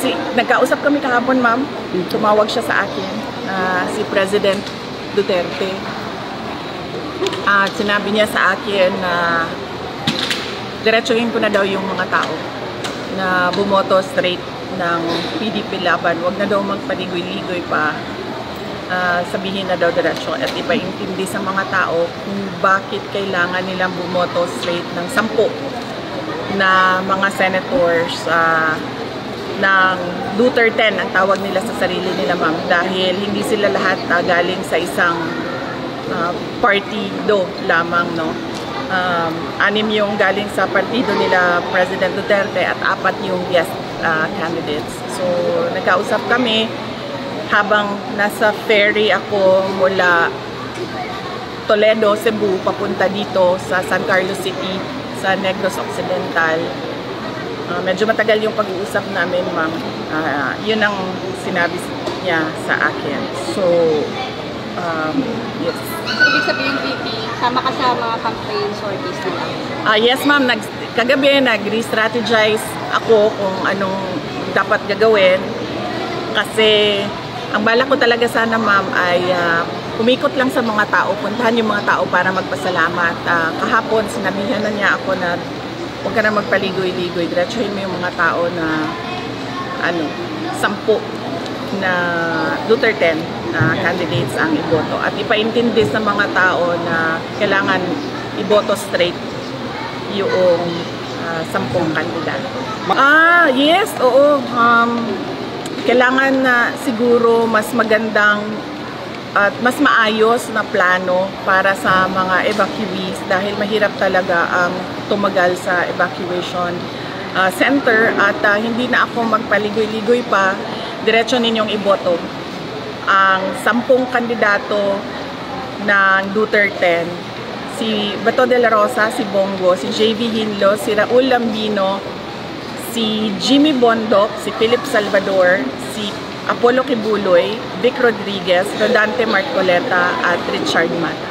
Nagkausap kami kahapon, ma'am. Tumawag siya sa akin, si President Duterte. At sinabi niya sa akin na diretsuhin ko na daw yung mga tao na bumoto straight ng PDP laban. Huwag na daw magpaligoy-ligoy pa. Sabihin na daw diretsyo at ipaintindi sa mga tao kung bakit kailangan nilang bumoto straight ng 10 na mga senators ng Duterte ang tawag nila sa sarili nila, ma'am, dahil hindi sila lahat galing sa isang partido lamang, no? 6 yung galing sa partido nila President Duterte at 4 yung guest candidates. So nagkausap kami habang nasa ferry ako mula Toledo, Cebu, papunta dito sa San Carlos City, sa Negros Occidental. Medyo matagal yung pag-uusap namin, ma'am. Yun ang sinabi niya sa akin. So, yes. Ibig sabihin, VP, sama ka sa mga campaign sorties nila? Yes, ma'am. Kagabi, nag-re-strategize ako kung anong dapat gagawin. Kasi, ang balak ko talaga sana, ma'am, ay umikot lang sa mga tao, puntahan yung mga tao para magpasalamat. Kahapon, sinabihan na niya ako na huwag ka na magpaligoy-ligoy. Diretsuhin mo yung mga tao na 10 na Duterte candidates ang iboto. At ipaintindi sa mga tao na kailangan iboto straight yung 10 kandidato. Yes, oo. Kailangan na siguro mas magandang at mas maayos na plano para sa mga evacuees dahil mahirap talaga ang tumagal sa evacuation center at hindi na ako magpaligoy-ligoy pa, diretso ninyong iboto ang 10 kandidato ng Duterte, si Bato de la Rosa, si Bongo, si JV Hinlo, si Raul Lambino, si Jimmy Bondoc, si Philip Salvador, si Apollo Kibuloy, Vic Rodriguez, Rodante Marcoleta at Richard Mata.